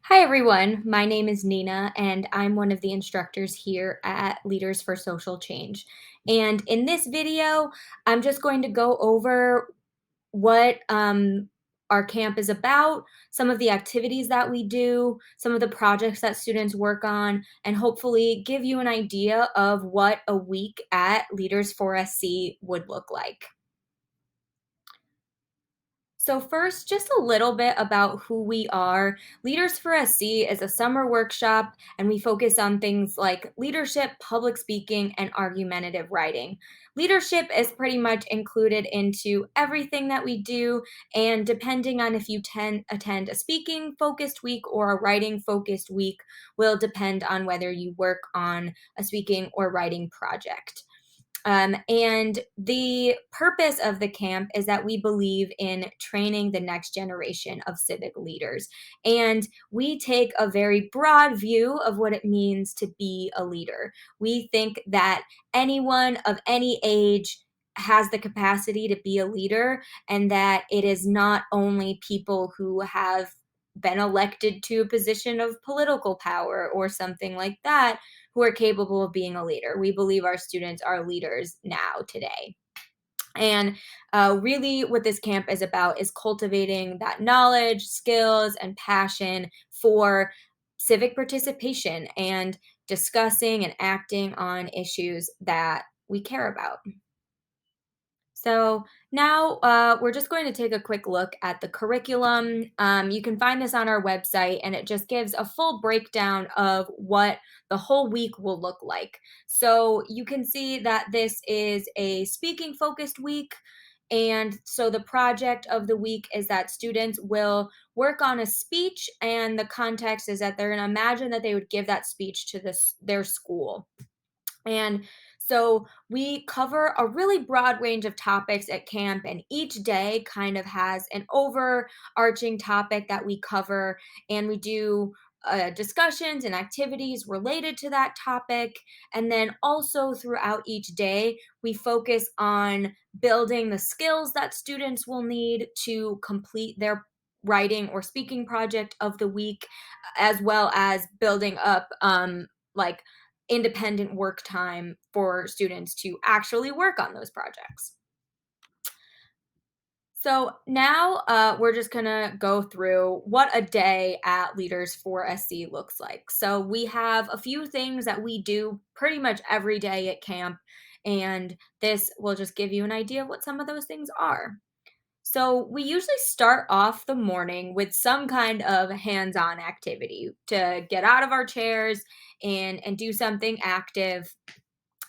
Hi everyone, my name is Nina and I'm one of the instructors here at Leaders for Social Change. And in this video, I'm just going to go over what our camp is about, some of the activities that we do, some of the projects that students work on, and hopefully give you an idea of what a week at Leaders for SC would look like. So, first, just a little bit about who we are. Leaders for SC is a summer workshop, and we focus on things like leadership, public speaking, and argumentative writing. Leadership is pretty much included into everything that we do, and depending on if you attend a speaking focused week or a writing focused week, will depend on whether you work on a speaking or writing project. And the purpose of the camp is that we believe in training the next generation of civic leaders. And we take a very broad view of what it means to be a leader. We think that anyone of any age has the capacity to be a leader, and that it is not only people who have been elected to a position of political power or something like that who are capable of being a leader. We believe our students are leaders now, today. And really, what this camp is about is cultivating that knowledge, skills, and passion for civic participation and discussing and acting on issues that we care about. So now we're just going to take a quick look at the curriculum. You can find this on our website, and it just gives a full breakdown of what the whole week will look like. So you can see that this is a speaking focused week. And so the project of the week is that students will work on a speech, and the context is that they're going to imagine that they would give that speech to their school. And so we cover a really broad range of topics at camp, and each day kind of has an overarching topic that we cover, and we do discussions and activities related to that topic. And then also throughout each day, we focus on building the skills that students will need to complete their writing or speaking project of the week, as well as building up like independent work time for students to actually work on those projects. So now we're just going to go through what a day at Leaders for SC looks like. So we have a few things that we do pretty much every day at camp, and this will just give you an idea of what some of those things are. So we usually start off the morning with some kind of hands-on activity to get out of our chairs and do something active.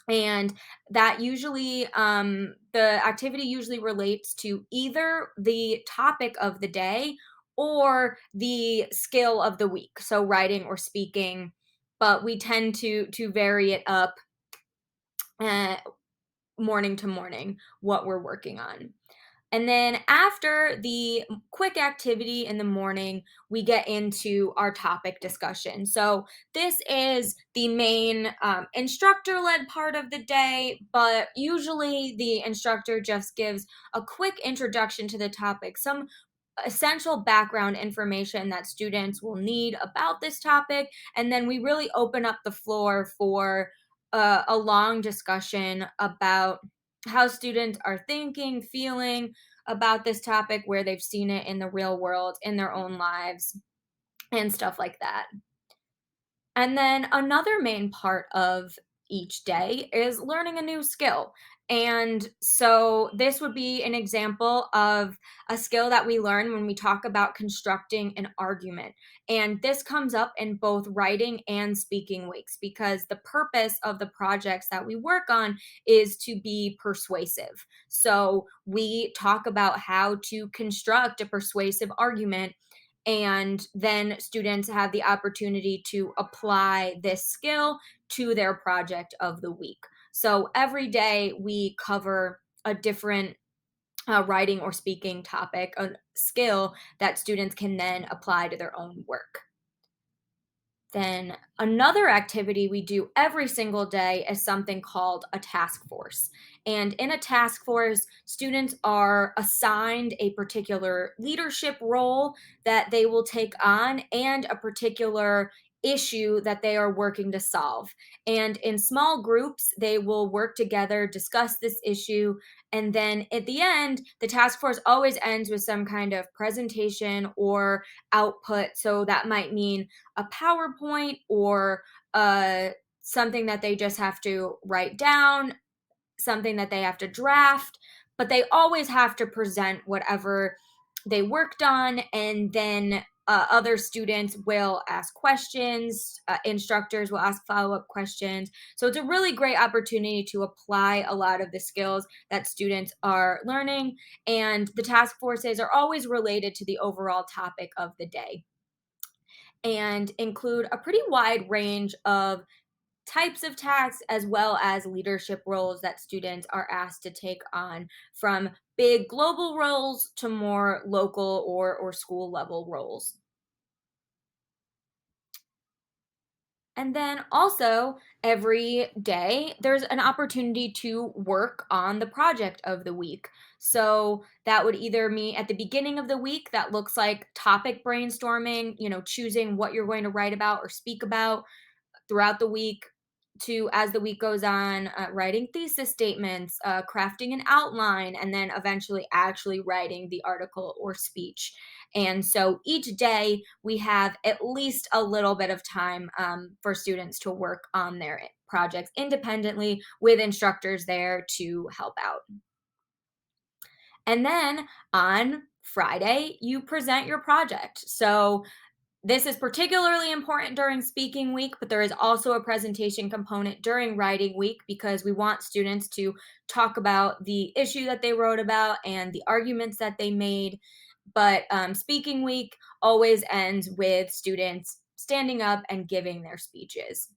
And that usually the activity usually relates to either the topic of the day or the skill of the week, so writing or speaking, but we tend to vary it up uh, morning to morning what we're working on. And then after the quick activity in the morning, we get into our topic discussion. So this is the main instructor-led part of the day, but usually the instructor just gives a quick introduction to the topic, some essential background information that students will need about this topic, and then we really open up the floor for a long discussion about how students are thinking, feeling about this topic, where they've seen it in the real world, in their own lives, and stuff like that. And then another main part of each day is learning a new skill. And so this would be an example of a skill that we learn when we talk about constructing an argument. And this comes up in both writing and speaking weeks, because the purpose of the projects that we work on is to be persuasive. So we talk about how to construct a persuasive argument, and then students have the opportunity to apply this skill to their project of the week. So every day we cover a different writing or speaking topic, a skill that students can then apply to their own work. Then another activity we do every single day is something called a task force. And in a task force, students are assigned a particular leadership role that they will take on and a particular issue that they are working to solve. And in small groups, they will work together, discuss this issue, and then at the end, the task force always ends with some kind of presentation or output. So that might mean a PowerPoint or something that they just have to write down, something that they have to draft, but they always have to present whatever they worked on. And then other students will ask questions, instructors will ask follow up questions. So it's a really great opportunity to apply a lot of the skills that students are learning. And the task forces are always related to the overall topic of the day and include a pretty wide range of types of tasks as well as leadership roles that students are asked to take on, from big global roles to more local or school level roles. And then also, every day, there's an opportunity to work on the project of the week. So that would either mean at the beginning of the week, that looks like topic brainstorming, choosing what you're going to write about or speak about throughout the week, to as the week goes on, writing thesis statements, crafting an outline, and then eventually actually writing the article or speech. And so each day we have at least a little bit of time for students to work on their projects independently with instructors there to help out. And then on Friday, you present your project. So this is particularly important during speaking week, but there is also a presentation component during writing week because we want students to talk about the issue that they wrote about and the arguments that they made. But speaking week always ends with students standing up and giving their speeches.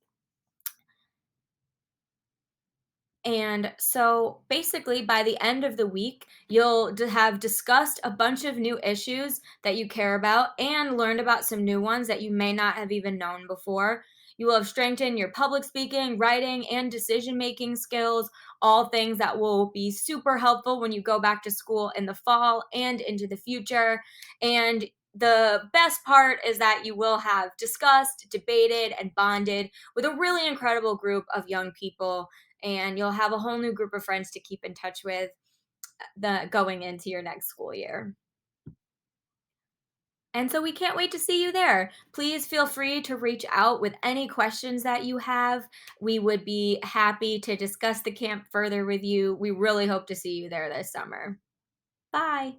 And so basically, by the end of the week, you'll have discussed a bunch of new issues that you care about and learned about some new ones that you may not have even known before. You will have strengthened your public speaking, writing, and decision making skills, all things that will be super helpful when you go back to school in the fall and into the future. And the best part is that you will have discussed, debated, and bonded with a really incredible group of young people, and you'll have a whole new group of friends to keep in touch with the going into your next school year. And so we can't wait to see you there. Please feel free to reach out with any questions that you have. We would be happy to discuss the camp further with you. We really hope to see you there this summer. Bye.